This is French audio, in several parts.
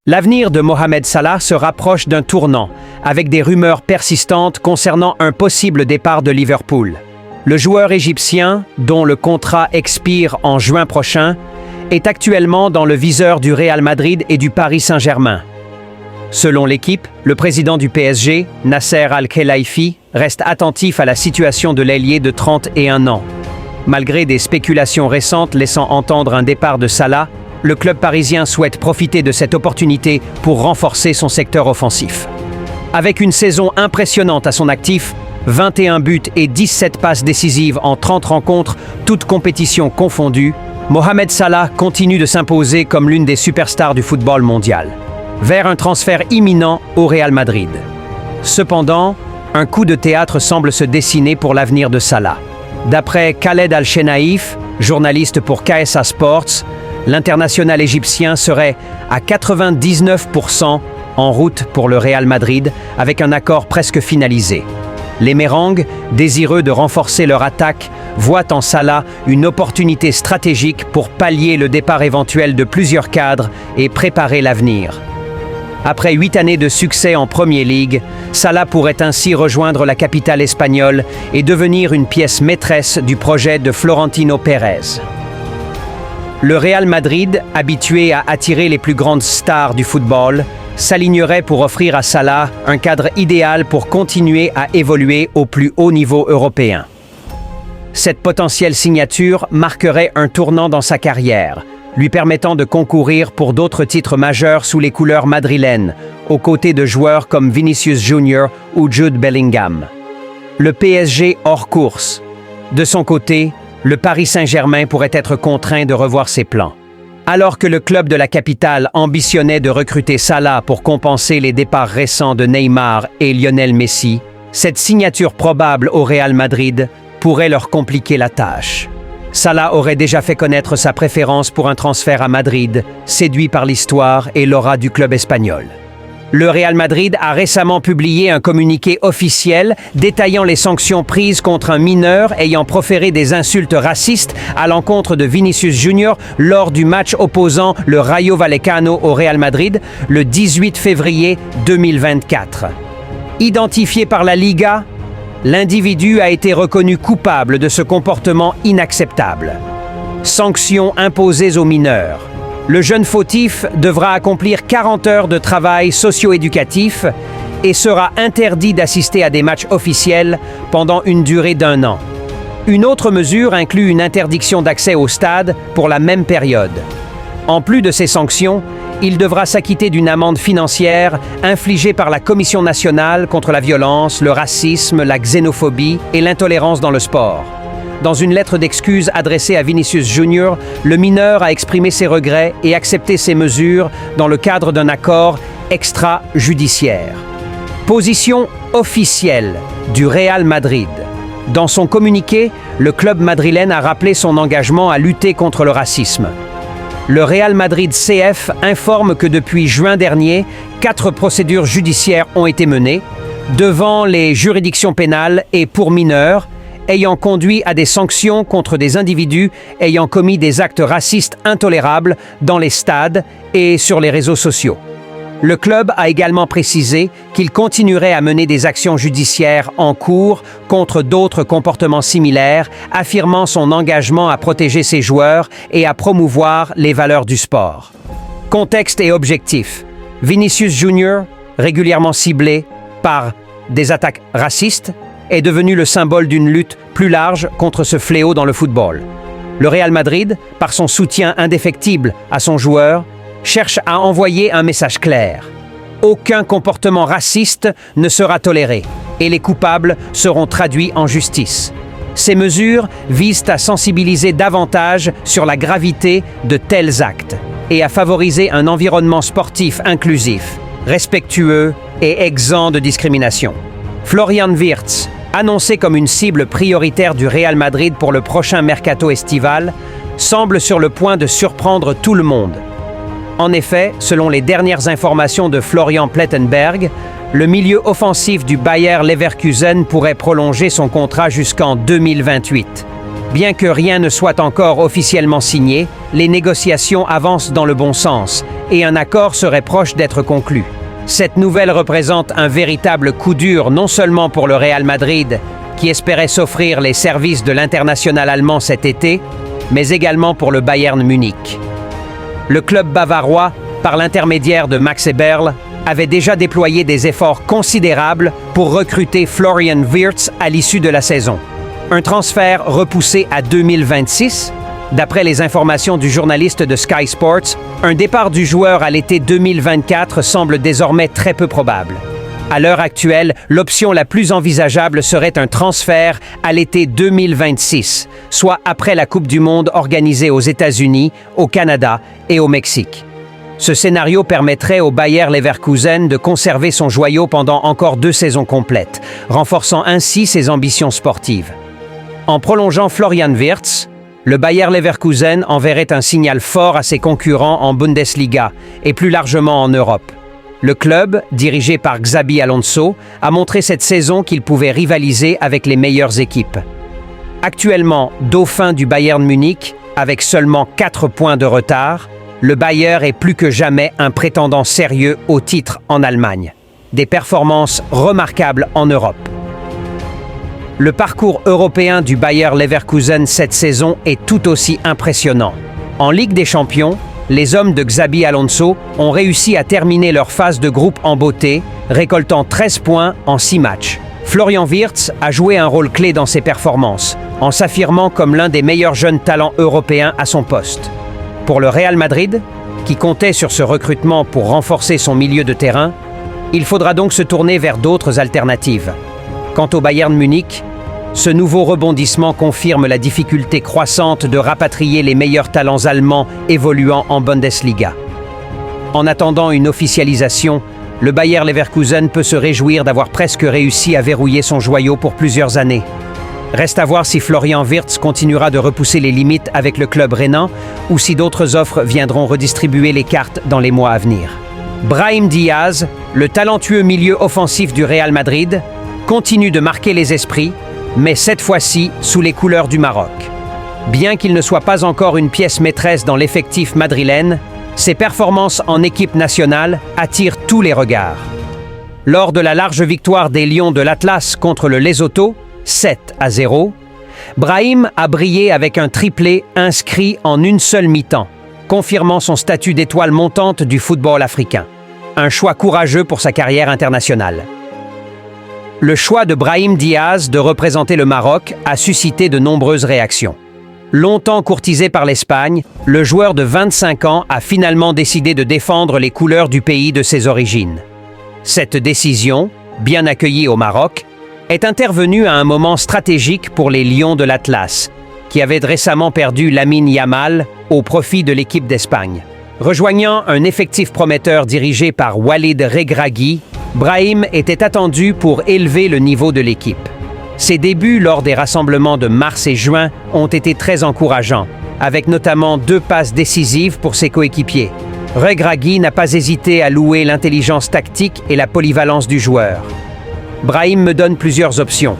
L'avenir de Mohamed Salah se rapproche d'un tournant, avec des rumeurs persistantes concernant un possible départ de Liverpool. Le joueur égyptien, dont le contrat expire en juin prochain, est actuellement dans le viseur du Real Madrid et du Paris Saint-Germain. Selon l'équipe, le président du PSG, Nasser Al-Khelaifi, reste attentif à la situation de l'ailier de 31 ans. Malgré des spéculations récentes laissant entendre un départ de Salah, le club parisien souhaite profiter de cette opportunité pour renforcer son secteur offensif. Avec une saison impressionnante à son actif, 21 buts et 17 passes décisives en 30 rencontres, toutes compétitions confondues, Mohamed Salah continue de s'imposer comme l'une des superstars du football mondial, vers un transfert imminent au Real Madrid. Cependant, un coup de théâtre semble se dessiner pour l'avenir de Salah. D'après Khaled Al-Shenaïf, journaliste pour KSA Sports, l'international égyptien serait à 99% en route pour le Real Madrid avec un accord presque finalisé. Les Mérangs, désireux de renforcer leur attaque, voient en Salah une opportunité stratégique pour pallier le départ éventuel de plusieurs cadres et préparer l'avenir. Après 8 années de succès en Premier League, Salah pourrait ainsi rejoindre la capitale espagnole et devenir une pièce maîtresse du projet de Florentino Pérez. Le Real Madrid, habitué à attirer les plus grandes stars du football, s'alignerait pour offrir à Salah un cadre idéal pour continuer à évoluer au plus haut niveau européen. Cette potentielle signature marquerait un tournant dans sa carrière, lui permettant de concourir pour d'autres titres majeurs sous les couleurs madrilènes, aux côtés de joueurs comme Vinicius Junior ou Jude Bellingham. Le PSG hors course. De son côté, le Paris Saint-Germain pourrait être contraint de revoir ses plans. Alors que le club de la capitale ambitionnait de recruter Salah pour compenser les départs récents de Neymar et Lionel Messi, cette signature probable au Real Madrid pourrait leur compliquer la tâche. Salah aurait déjà fait connaître sa préférence pour un transfert à Madrid, séduit par l'histoire et l'aura du club espagnol. Le Real Madrid a récemment publié un communiqué officiel détaillant les sanctions prises contre un mineur ayant proféré des insultes racistes à l'encontre de Vinicius Junior lors du match opposant le Rayo Vallecano au Real Madrid le 18 février 2024. Identifié par la Liga, l'individu a été reconnu coupable de ce comportement inacceptable. Sanctions imposées aux mineurs. Le jeune fautif devra accomplir 40 heures de travail socio-éducatif et sera interdit d'assister à des matchs officiels pendant une durée d'1 an. Une autre mesure inclut une interdiction d'accès au stade pour la même période. En plus de ces sanctions, il devra s'acquitter d'une amende financière infligée par la Commission nationale contre la violence, le racisme, la xénophobie et l'intolérance dans le sport. Dans une lettre d'excuse adressée à Vinicius Junior, le mineur a exprimé ses regrets et accepté ces mesures dans le cadre d'un accord extrajudiciaire. Position officielle du Real Madrid. Dans son communiqué, le club madrilène a rappelé son engagement à lutter contre le racisme. Le Real Madrid CF informe que depuis juin dernier, 4 procédures judiciaires ont été menées devant les juridictions pénales et pour mineurs, ayant conduit à des sanctions contre des individus ayant commis des actes racistes intolérables dans les stades et sur les réseaux sociaux. Le club a également précisé qu'il continuerait à mener des actions judiciaires en cours contre d'autres comportements similaires, affirmant son engagement à protéger ses joueurs et à promouvoir les valeurs du sport. Contexte et objectif. Vinicius Junior, régulièrement ciblé par des attaques racistes, est devenu le symbole d'une lutte plus large contre ce fléau dans le football. Le Real Madrid, par son soutien indéfectible à son joueur, cherche à envoyer un message clair. Aucun comportement raciste ne sera toléré et les coupables seront traduits en justice. Ces mesures visent à sensibiliser davantage sur la gravité de tels actes et à favoriser un environnement sportif inclusif, respectueux et exempt de discrimination. Florian Wirtz, annoncé comme une cible prioritaire du Real Madrid pour le prochain mercato estival, semble sur le point de surprendre tout le monde. En effet, selon les dernières informations de Florian Plettenberg, le milieu offensif du Bayer Leverkusen pourrait prolonger son contrat jusqu'en 2028. Bien que rien ne soit encore officiellement signé, les négociations avancent dans le bon sens et un accord serait proche d'être conclu. Cette nouvelle représente un véritable coup dur non seulement pour le Real Madrid, qui espérait s'offrir les services de l'international allemand cet été, mais également pour le Bayern Munich. Le club bavarois, par l'intermédiaire de Max Eberl, avait déjà déployé des efforts considérables pour recruter Florian Wirtz à l'issue de la saison. Un transfert repoussé à 2026. D'après les informations du journaliste de Sky Sports, un départ du joueur à l'été 2024 semble désormais très peu probable. À l'heure actuelle, l'option la plus envisageable serait un transfert à l'été 2026, soit après la Coupe du Monde organisée aux États-Unis, au Canada et au Mexique. Ce scénario permettrait au Bayer Leverkusen de conserver son joyau pendant encore 2 saisons complètes, renforçant ainsi ses ambitions sportives. En prolongeant Florian Wirtz, le Bayer Leverkusen enverrait un signal fort à ses concurrents en Bundesliga et plus largement en Europe. Le club, dirigé par Xabi Alonso, a montré cette saison qu'il pouvait rivaliser avec les meilleures équipes. Actuellement dauphin du Bayern Munich, avec seulement 4 points de retard, le Bayer est plus que jamais un prétendant sérieux au titre en Allemagne. Des performances remarquables en Europe. Le parcours européen du Bayer Leverkusen cette saison est tout aussi impressionnant. En Ligue des Champions, les hommes de Xabi Alonso ont réussi à terminer leur phase de groupe en beauté, récoltant 13 points en 6 matchs. Florian Wirtz a joué un rôle clé dans ses performances, en s'affirmant comme l'un des meilleurs jeunes talents européens à son poste. Pour le Real Madrid, qui comptait sur ce recrutement pour renforcer son milieu de terrain, il faudra donc se tourner vers d'autres alternatives. Quant au Bayern Munich, ce nouveau rebondissement confirme la difficulté croissante de rapatrier les meilleurs talents allemands évoluant en Bundesliga. En attendant une officialisation, le Bayer Leverkusen peut se réjouir d'avoir presque réussi à verrouiller son joyau pour plusieurs années. Reste à voir si Florian Wirtz continuera de repousser les limites avec le club rhénan ou si d'autres offres viendront redistribuer les cartes dans les mois à venir. Brahim Diaz, le talentueux milieu offensif du Real Madrid, continue de marquer les esprits, mais cette fois-ci sous les couleurs du Maroc. Bien qu'il ne soit pas encore une pièce maîtresse dans l'effectif madrilène, ses performances en équipe nationale attirent tous les regards. Lors de la large victoire des Lions de l'Atlas contre le Lesotho, 7-0, Brahim a brillé avec un triplé inscrit en une seule mi-temps, confirmant son statut d'étoile montante du football africain. Un choix courageux pour sa carrière internationale. Le choix de Brahim Diaz de représenter le Maroc a suscité de nombreuses réactions. Longtemps courtisé par l'Espagne, le joueur de 25 ans a finalement décidé de défendre les couleurs du pays de ses origines. Cette décision, bien accueillie au Maroc, est intervenue à un moment stratégique pour les Lions de l'Atlas, qui avaient récemment perdu Lamine Yamal au profit de l'équipe d'Espagne. Rejoignant un effectif prometteur dirigé par Walid Regragui, Brahim était attendu pour élever le niveau de l'équipe. Ses débuts lors des rassemblements de mars et juin ont été très encourageants, avec notamment 2 passes décisives pour ses coéquipiers. Regragui n'a pas hésité à louer l'intelligence tactique et la polyvalence du joueur. Brahim me donne plusieurs options.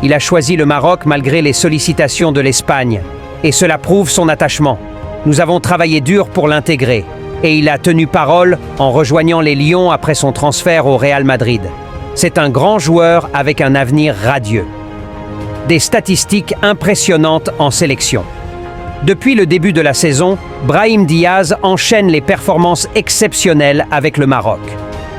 Il a choisi le Maroc malgré les sollicitations de l'Espagne, et cela prouve son attachement. Nous avons travaillé dur pour l'intégrer, et il a tenu parole en rejoignant les Lions après son transfert au Real Madrid. C'est un grand joueur avec un avenir radieux. Des statistiques impressionnantes en sélection. Depuis le début de la saison, Brahim Diaz enchaîne les performances exceptionnelles avec le Maroc.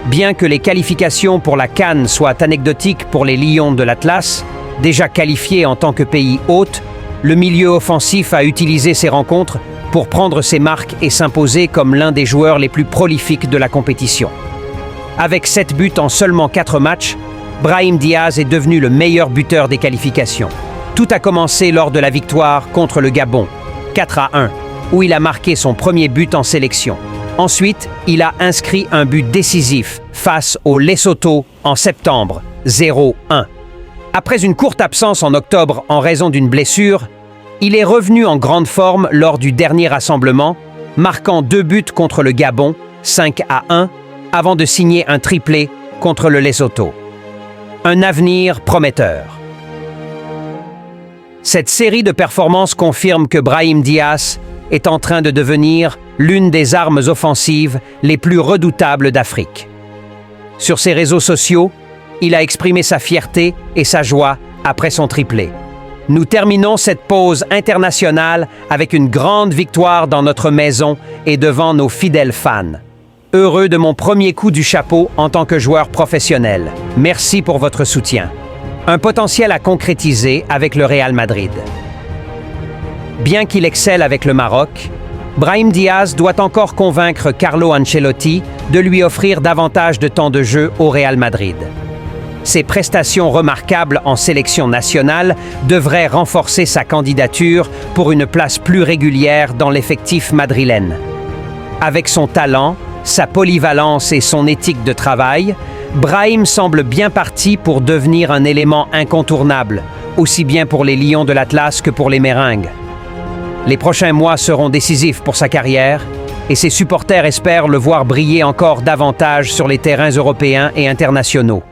Bien que les qualifications pour la CAN soient anecdotiques pour les Lions de l'Atlas, déjà qualifiés en tant que pays hôte, le milieu offensif a utilisé ces rencontres pour prendre ses marques et s'imposer comme l'un des joueurs les plus prolifiques de la compétition. Avec 7 buts en seulement 4 matchs, Brahim Diaz est devenu le meilleur buteur des qualifications. Tout a commencé lors de la victoire contre le Gabon, 4-1, où il a marqué son premier but en sélection. Ensuite, il a inscrit un but décisif face au Lesotho en septembre, 0-1. Après une courte absence en octobre en raison d'une blessure, il est revenu en grande forme lors du dernier rassemblement, marquant 2 buts contre le Gabon, 5-1, avant de signer un triplé contre le Lesotho. Un avenir prometteur. Cette série de performances confirme que Brahim Diaz est en train de devenir l'une des armes offensives les plus redoutables d'Afrique. Sur ses réseaux sociaux, il a exprimé sa fierté et sa joie après son triplé. Nous terminons cette pause internationale avec une grande victoire dans notre maison et devant nos fidèles fans. Heureux de mon premier coup du chapeau en tant que joueur professionnel. Merci pour votre soutien. Un potentiel à concrétiser avec le Real Madrid. Bien qu'il excelle avec le Maroc, Brahim Diaz doit encore convaincre Carlo Ancelotti de lui offrir davantage de temps de jeu au Real Madrid. Ses prestations remarquables en sélection nationale devraient renforcer sa candidature pour une place plus régulière dans l'effectif madrilène. Avec son talent, sa polyvalence et son éthique de travail, Brahim semble bien parti pour devenir un élément incontournable, aussi bien pour les Lions de l'Atlas que pour les Méringues. Les prochains mois seront décisifs pour sa carrière et ses supporters espèrent le voir briller encore davantage sur les terrains européens et internationaux.